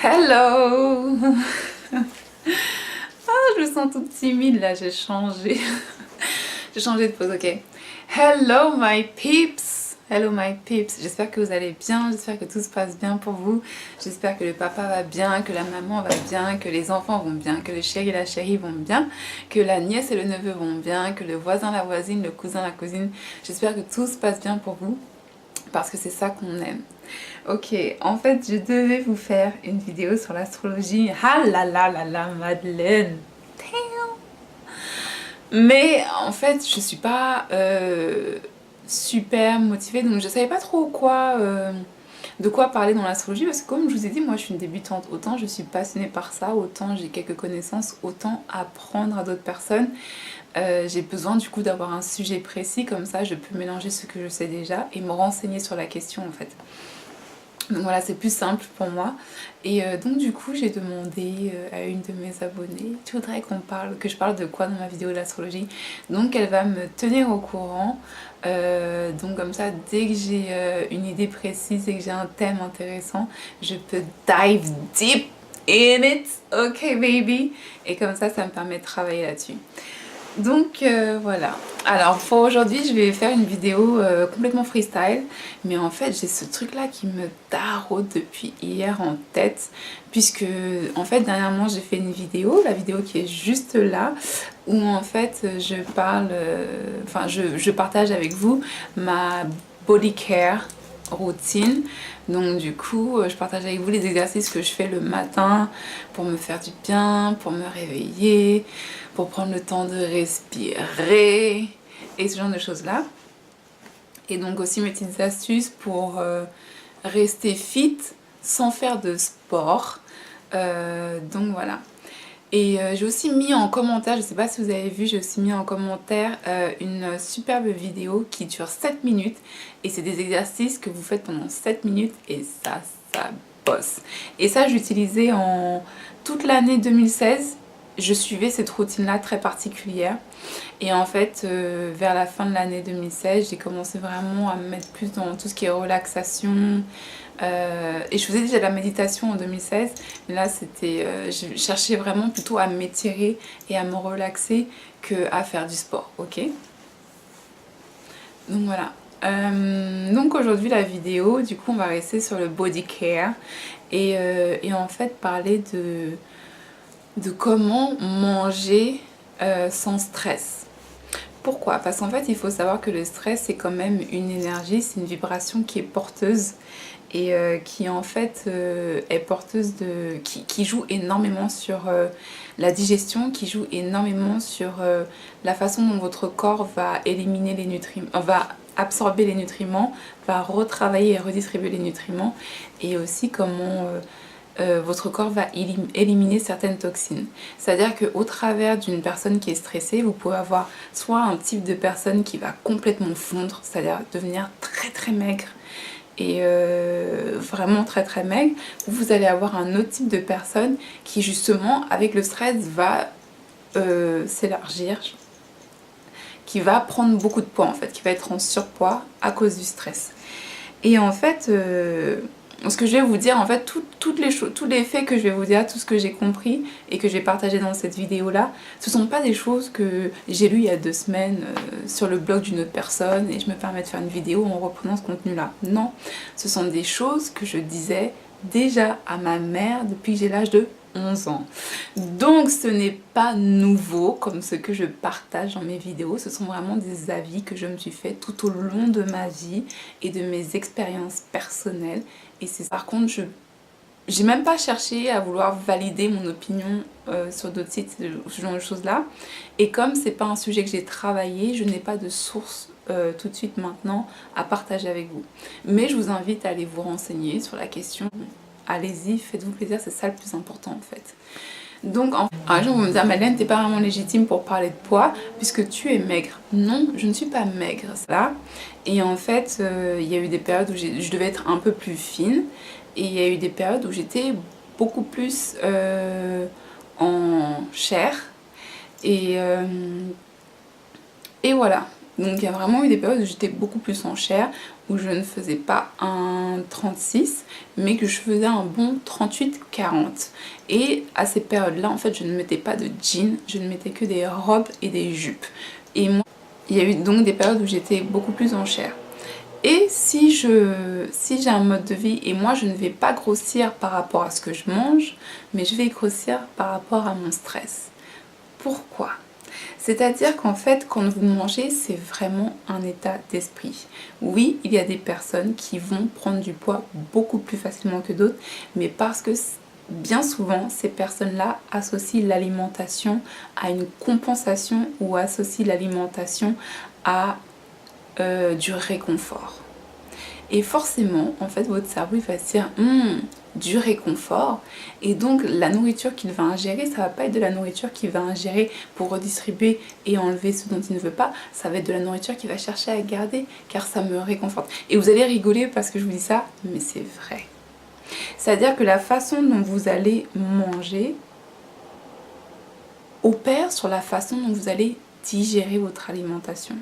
Hello. Je me sens toute timide là, j'ai changé. J'ai changé de pose, ok. Hello my peeps. Hello my peeps. J'espère que vous allez bien, j'espère que tout se passe bien pour vous. J'espère que le papa va bien, que la maman va bien, que les enfants vont bien, que le chéri et la chérie vont bien, que la nièce et le neveu vont bien, que le voisin, la voisine, le cousin, la cousine. J'espère que tout se passe bien pour vous. Parce que c'est ça qu'on aime. Ok, en fait, je devais vous faire une vidéo sur l'astrologie. Ah là là là là, Madeleine. Damn. Mais en fait, je suis pas super motivée, donc je savais pas trop de quoi parler dans l'astrologie, parce que comme je vous ai dit, moi je suis une débutante. Autant je suis passionnée par ça, autant j'ai quelques connaissances, autant apprendre à d'autres personnes. J'ai besoin du coup d'avoir un sujet précis, comme ça je peux mélanger ce que je sais déjà et me renseigner sur la question en fait. Donc voilà, c'est plus simple pour moi. Et donc du coup, j'ai demandé à une de mes abonnées, tu voudrais que je parle de quoi dans ma vidéo de l'astrologie. Donc elle va me tenir au courant. Donc comme ça, dès que j'ai une idée précise et que j'ai un thème intéressant, je peux dive deep in it. Ok baby. Et comme ça me permet de travailler là-dessus. Donc voilà. Alors pour aujourd'hui je vais faire une vidéo complètement freestyle. Mais en fait j'ai ce truc là qui me taraude depuis hier en tête. Puisque en fait dernièrement j'ai fait une vidéo, la vidéo qui est juste là. Où en fait je parle, enfin je partage avec vous ma body care routine. Donc du coup je partage avec vous les exercices que je fais le matin pour me faire du bien, pour me réveiller, pour prendre le temps de respirer et ce genre de choses là. Et donc aussi mes petites astuces pour rester fit sans faire de sport. Donc voilà. Et j'ai aussi mis en commentaire, je sais pas si vous avez vu, j'ai aussi mis en commentaire une superbe vidéo qui dure 7 minutes. Et c'est des exercices que vous faites pendant 7 minutes et ça bosse. Et ça, j'utilisais en toute l'année 2016. Je suivais cette routine-là très particulière. Et en fait, vers la fin de l'année 2016, j'ai commencé vraiment à me mettre plus dans tout ce qui est relaxation. Et je faisais déjà de la méditation en 2016. Mais là, je cherchais vraiment plutôt à m'étirer et à me relaxer qu'à faire du sport, ok? Donc voilà. Donc aujourd'hui, la vidéo, du coup, on va rester sur le body care. Et en fait, parler de comment manger sans stress. Pourquoi? Parce qu'en fait, il faut savoir que le stress, c'est quand même une énergie, c'est une vibration qui est porteuse et qui en fait est porteuse qui joue énormément sur la digestion, qui joue énormément sur la façon dont votre corps va éliminer les nutriments, va absorber les nutriments, va retravailler et redistribuer les nutriments, et aussi comment votre corps va éliminer certaines toxines. C'est-à-dire qu'au travers d'une personne qui est stressée, vous pouvez avoir soit un type de personne qui va complètement fondre, c'est-à-dire devenir très très maigre, et vraiment très très maigre. Vous allez avoir un autre type de personne qui justement avec le stress va s'élargir, qui va prendre beaucoup de poids en fait, qui va être en surpoids à cause du stress. Et en fait ce que je vais vous dire, en fait, tous les faits que je vais vous dire, tout ce que j'ai compris et que j'ai partagé dans cette vidéo-là, ce sont pas des choses que j'ai lues il y a 2 semaines sur le blog d'une autre personne et je me permets de faire une vidéo en reprenant ce contenu-là. Non, ce sont des choses que je disais déjà à ma mère depuis que j'ai l'âge de 11 ans. Donc ce n'est pas nouveau comme ce que je partage dans mes vidéos, ce sont vraiment des avis que je me suis fait tout au long de ma vie et de mes expériences personnelles. Et c'est par contre, j'ai même pas cherché à vouloir valider mon opinion sur d'autres sites, ce genre de choses là. Et comme c'est pas un sujet que j'ai travaillé, je n'ai pas de source tout de suite maintenant à partager avec vous. Mais je vous invite à aller vous renseigner sur la question. Allez-y, faites-vous plaisir, c'est ça le plus important en fait. Donc, un jour, vous me dire, Madeleine, t'es pas vraiment légitime pour parler de poids puisque tu es maigre. Non, je ne suis pas maigre, ça. Et en fait, il y a eu des périodes où je devais être un peu plus fine. Et il y a eu des périodes où j'étais beaucoup plus en chair. Et voilà. Donc il y a vraiment eu des périodes où j'étais beaucoup plus en chair, où je ne faisais pas un 36, mais que je faisais un bon 38-40. Et à ces périodes-là, en fait, je ne mettais pas de jeans, je ne mettais que des robes et des jupes. Et moi, il y a eu donc des périodes où j'étais beaucoup plus en chair. Et si j'ai un mode de vie, et moi je ne vais pas grossir par rapport à ce que je mange, mais je vais grossir par rapport à mon stress. Pourquoi ? C'est-à-dire qu'en fait, quand vous mangez, c'est vraiment un état d'esprit. Oui, il y a des personnes qui vont prendre du poids beaucoup plus facilement que d'autres, mais parce que bien souvent, ces personnes-là associent l'alimentation à une compensation ou associent l'alimentation à du réconfort. Et forcément, en fait, votre cerveau il va se dire du réconfort. Et donc, la nourriture qu'il va ingérer, ça va pas être de la nourriture qu'il va ingérer pour redistribuer et enlever ce dont il ne veut pas. Ça va être de la nourriture qu'il va chercher à garder, car ça me réconforte. Et vous allez rigoler parce que je vous dis ça, mais c'est vrai. C'est-à-dire que la façon dont vous allez manger opère sur la façon dont vous allez digérer votre alimentation.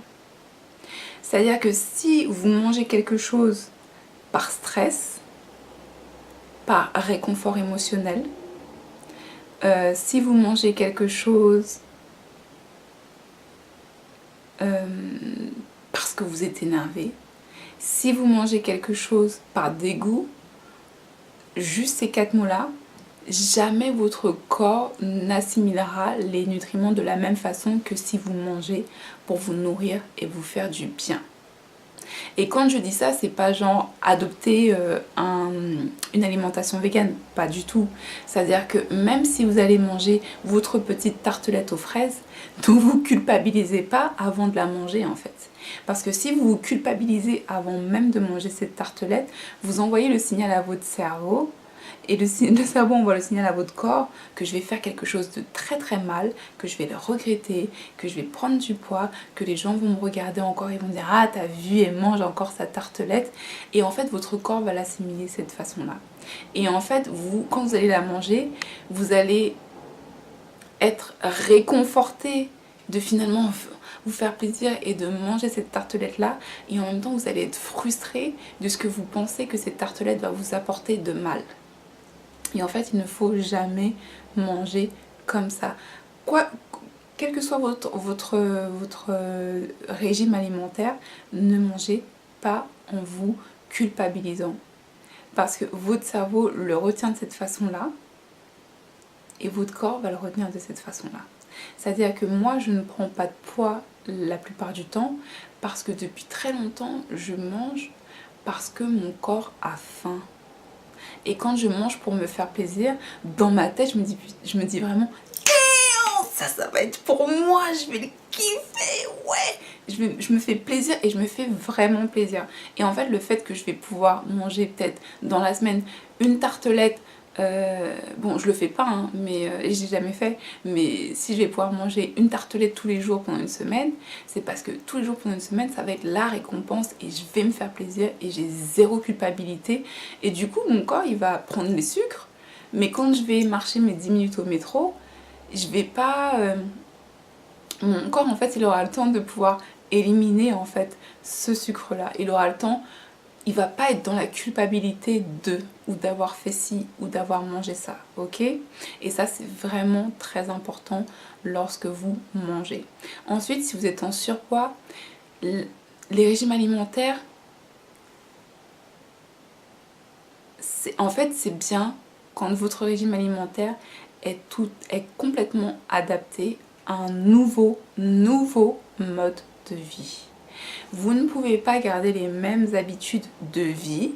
C'est-à-dire que si vous mangez quelque chose par stress, par réconfort émotionnel, si vous mangez quelque chose parce que vous êtes énervé, si vous mangez quelque chose par dégoût, juste ces 4 mots-là, jamais votre corps n'assimilera les nutriments de la même façon que si vous mangez pour vous nourrir et vous faire du bien. Et quand je dis ça, c'est pas genre adopter une alimentation végane, pas du tout. C'est-à-dire que même si vous allez manger votre petite tartelette aux fraises, ne vous culpabilisez pas avant de la manger en fait. Parce que si vous vous culpabilisez avant même de manger cette tartelette, vous envoyez le signal à votre cerveau. Et le cerveau envoie le signal à votre corps que je vais faire quelque chose de très très mal, que je vais le regretter, que je vais prendre du poids, que les gens vont me regarder encore et vont dire « Ah, t'as vu, elle mange encore sa tartelette ». Et en fait, votre corps va l'assimiler de cette façon-là. Et en fait, quand vous allez la manger, vous allez être réconforté de finalement vous faire plaisir et de manger cette tartelette-là. Et en même temps, vous allez être frustré de ce que vous pensez que cette tartelette va vous apporter de mal. Et en fait, il ne faut jamais manger comme ça. Quel que soit votre régime alimentaire, ne mangez pas en vous culpabilisant. Parce que votre cerveau le retient de cette façon-là et votre corps va le retenir de cette façon-là. C'est-à-dire que moi, je ne prends pas de poids la plupart du temps parce que depuis très longtemps, je mange parce que mon corps a faim. Et quand je mange pour me faire plaisir, dans ma tête, je me dis vraiment ça va être pour moi, je vais le kiffer, ouais. Je me fais plaisir et je me fais vraiment plaisir. Et en fait, le fait que je vais pouvoir manger peut-être dans la semaine une tartelette, bon, je le fais pas, hein, mais j'ai jamais fait, mais si je vais pouvoir manger une tartelette tous les jours pendant une semaine, c'est parce que tous les jours pendant une semaine, ça va être la récompense et je vais me faire plaisir et j'ai zéro culpabilité. Et du coup, mon corps, il va prendre les sucres, mais quand je vais marcher mes 10 minutes au métro, je vais pas... mon corps, en fait, il aura le temps de pouvoir éliminer, en fait, ce sucre-là. Il aura le temps... Il va pas être dans la culpabilité de, ou d'avoir fait ci, ou d'avoir mangé ça, ok? Et ça, c'est vraiment très important lorsque vous mangez. Ensuite, si vous êtes en surpoids, les régimes alimentaires, en fait, c'est bien quand votre régime alimentaire est complètement adapté à un nouveau mode de vie. Vous ne pouvez pas garder les mêmes habitudes de vie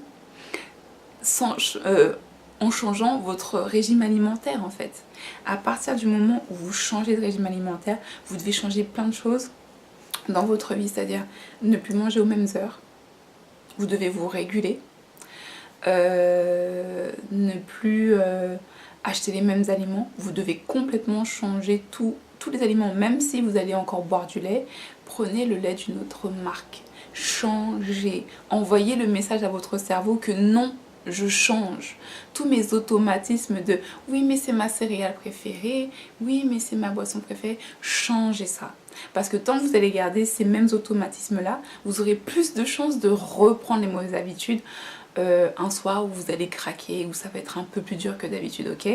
en changeant votre régime alimentaire en fait. À partir du moment où vous changez de régime alimentaire, vous devez changer plein de choses dans votre vie, c'est-à-dire ne plus manger aux mêmes heures, vous devez vous réguler, ne plus acheter les mêmes aliments, vous devez complètement changer tous les aliments, même si vous allez encore boire du lait, prenez le lait d'une autre marque. Changez, envoyez le message à votre cerveau que non, je change. Tous mes automatismes oui mais c'est ma céréale préférée, oui mais c'est ma boisson préférée, changez ça. Parce que tant que vous allez garder ces mêmes automatismes-là, vous aurez plus de chances de reprendre les mauvaises habitudes un soir où vous allez craquer, où ça va être un peu plus dur que d'habitude, ok?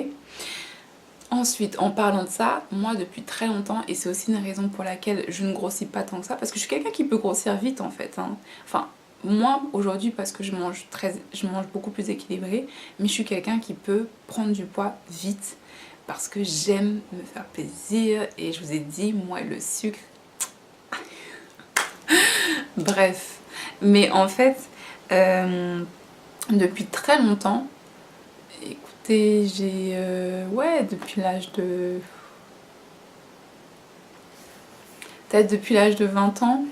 Ensuite, en parlant de ça, moi depuis très longtemps, et c'est aussi une raison pour laquelle je ne grossis pas tant que ça, parce que je suis quelqu'un qui peut grossir vite en fait, hein. Enfin, moi aujourd'hui parce que je mange beaucoup plus équilibré, mais je suis quelqu'un qui peut prendre du poids vite, parce que j'aime me faire plaisir, et je vous ai dit, moi le sucre, bref. Mais en fait, depuis très longtemps, écoutez, j'ai... ouais, depuis l'âge de... Peut-être depuis l'âge de 20 ans,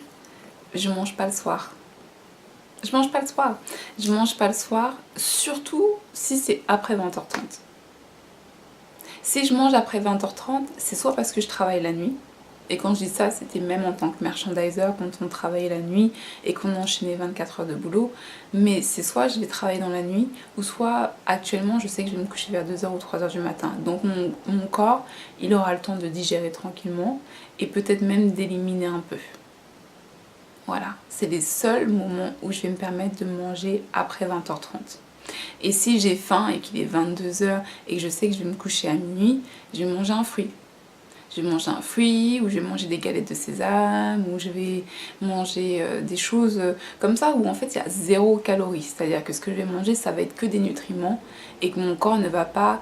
je mange pas le soir. Je mange pas le soir. Je mange pas le soir, surtout si c'est après 20h30. Si je mange après 20h30, c'est soit parce que je travaille la nuit, et quand je dis ça, c'était même en tant que merchandiser, quand on travaillait la nuit et qu'on enchaînait 24 heures de boulot. Mais c'est soit je vais travailler dans la nuit, ou soit actuellement je sais que je vais me coucher vers 2h ou 3h du matin. Donc mon corps, il aura le temps de digérer tranquillement et peut-être même d'éliminer un peu. Voilà, c'est les seuls moments où je vais me permettre de manger après 20h30. Et si j'ai faim et qu'il est 22h et que je sais que je vais me coucher à minuit, je vais manger un fruit. Je vais manger un fruit, ou je vais manger des galettes de sésame, ou je vais manger des choses comme ça, où en fait il y a 0 calories. C'est-à-dire que ce que je vais manger, ça va être que des nutriments, et que mon corps ne va pas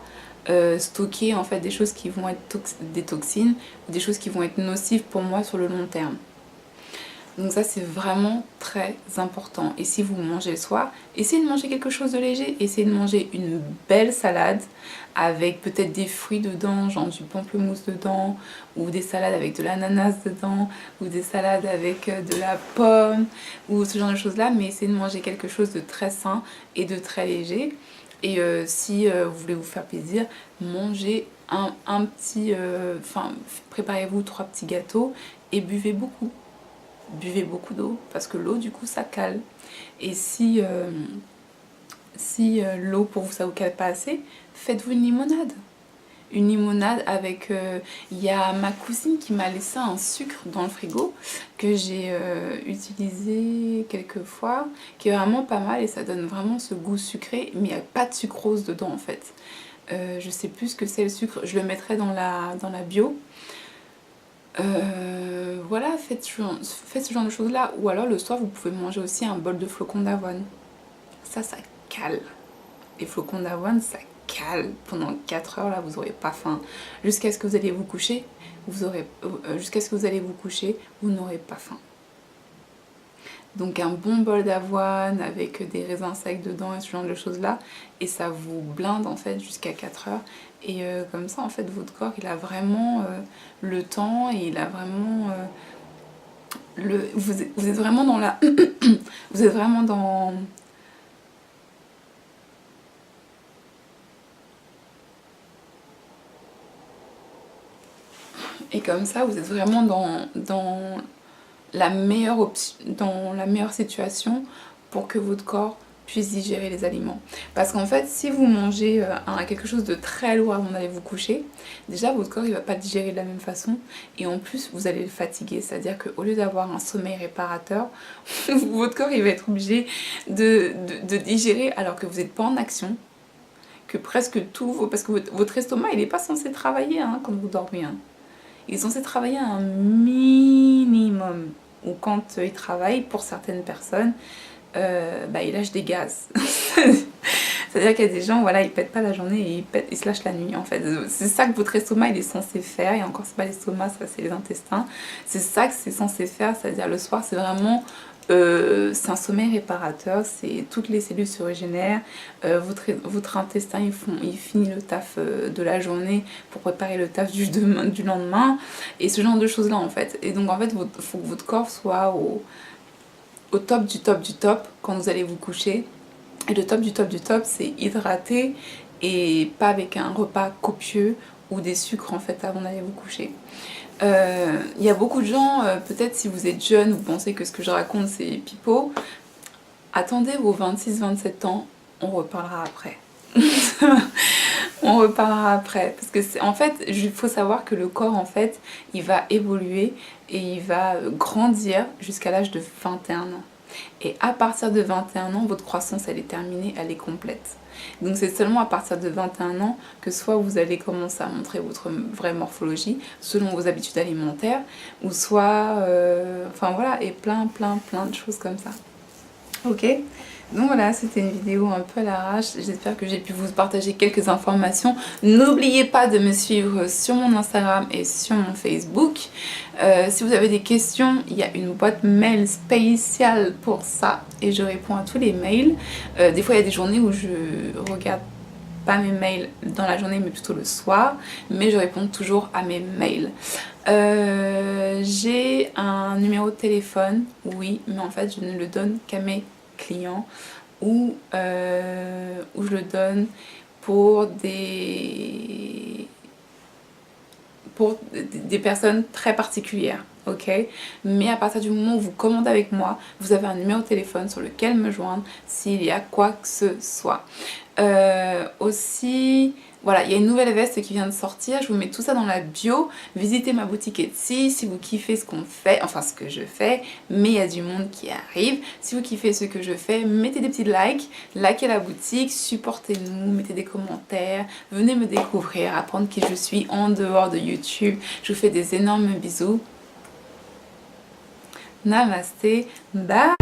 stocker en fait des choses qui vont être des toxines, ou des choses qui vont être nocives pour moi sur le long terme. Donc ça c'est vraiment très important. Et si vous mangez le soir, essayez de manger quelque chose de léger. Essayez de manger une belle salade avec peut-être des fruits dedans, genre du pamplemousse dedans, ou des salades avec de l'ananas dedans, ou des salades avec de la pomme, ou ce genre de choses là. Mais essayez de manger quelque chose de très sain et de très léger. Et si vous voulez vous faire plaisir, mangez un petit... préparez-vous 3 petits gâteaux et buvez beaucoup. Buvez beaucoup d'eau, parce que l'eau du coup ça cale. Et si l'eau pour vous ça vous cale pas assez, faites-vous une limonade. Une limonade avec... il y a ma cousine qui m'a laissé un sucre dans le frigo que j'ai utilisé quelques fois, qui est vraiment pas mal et ça donne vraiment ce goût sucré, mais il n'y a pas de sucrose dedans en fait. Je sais plus ce que c'est le sucre, je le mettrai dans la bio. Voilà, faites ce genre de choses là. Ou alors le soir vous pouvez manger aussi un bol de flocons d'avoine. Ça cale. Les flocons d'avoine ça cale. Pendant 4 heures là vous n'aurez pas faim. Jusqu'à ce que vous allez vous coucher, vous n'aurez pas faim. Donc un bon bol d'avoine avec des raisins secs dedans et ce genre de choses là, et ça vous blinde en fait jusqu'à 4 heures. Et comme ça en fait votre corps il a vraiment le temps, et il a vraiment vous êtes vraiment dans la vous êtes vraiment dans et comme ça vous êtes vraiment dans la meilleure situation pour que votre corps puisse digérer les aliments. Parce qu'en fait, si vous mangez quelque chose de très lourd avant d'aller vous coucher, déjà votre corps il va pas digérer de la même façon, et en plus vous allez le fatiguer. C'est-à-dire qu'au lieu d'avoir un sommeil réparateur, votre corps il va être obligé de digérer alors que vous n'êtes pas en action, que presque tout, parce que votre estomac il n'est pas censé travailler quand vous dormez. Il est censé travailler un minimum, ou quand il travaille, pour certaines personnes, il lâche des gaz. C'est-à-dire qu'il y a des gens, voilà, ils pètent pas la journée et ils se lâchent la nuit en fait. C'est ça que votre estomac il est censé faire, et encore c'est pas l'estomac, ça c'est les intestins. C'est ça que c'est censé faire, c'est-à-dire le soir c'est vraiment... c'est un sommeil réparateur, c'est toutes les cellules se régénèrent, votre intestin il finit le taf de la journée pour préparer le taf du lendemain, et ce genre de choses là en fait. Et donc en fait il faut que votre corps soit au top du top du top quand vous allez vous coucher. Et le top du top du top c'est hydraté, et pas avec un repas copieux ou des sucres en fait avant d'aller vous coucher. Il y a beaucoup de gens, peut-être si vous êtes jeune, vous pensez que ce que je raconte c'est pipeau. Attendez vos 26-27 ans, on reparlera après. On reparlera après. Parce que c'est en fait, il faut savoir que le corps, en fait, il va évoluer et il va grandir jusqu'à l'âge de 21 ans. Et à partir de 21 ans, votre croissance, elle est terminée, elle est complète. Donc c'est seulement à partir de 21 ans que soit vous allez commencer à montrer votre vraie morphologie selon vos habitudes alimentaires, ou soit, enfin voilà, et plein de choses comme ça. Ok, donc voilà, c'était une vidéo un peu à l'arrache. J'espère que j'ai pu vous partager quelques informations. N'oubliez pas de me suivre sur mon Instagram et sur mon Facebook. Si vous avez des questions, il y a une boîte mail spéciale pour ça et je réponds à tous les mails. Des fois, il y a des journées où je regarde pas mes mails dans la journée mais plutôt le soir, mais je réponds toujours à mes mails. J'ai un numéro de téléphone, oui, mais en fait je ne le donne qu'à mes clients ou je le donne pour des personnes très particulières, ok? Mais à partir du moment où vous commandez avec moi, vous avez un numéro de téléphone sur lequel me joindre s'il y a quoi que ce soit. Aussi, voilà, il y a une nouvelle veste qui vient de sortir, je vous mets tout ça dans la bio. Visitez ma boutique Etsy si vous kiffez ce qu'on fait, enfin ce que je fais, mais il y a du monde qui arrive. Si vous kiffez ce que je fais, mettez des petits likes, likez la boutique, supportez-nous, mettez des commentaires, venez me découvrir, apprendre qui je suis en dehors de YouTube. Je vous fais des énormes bisous. Namasté, bye.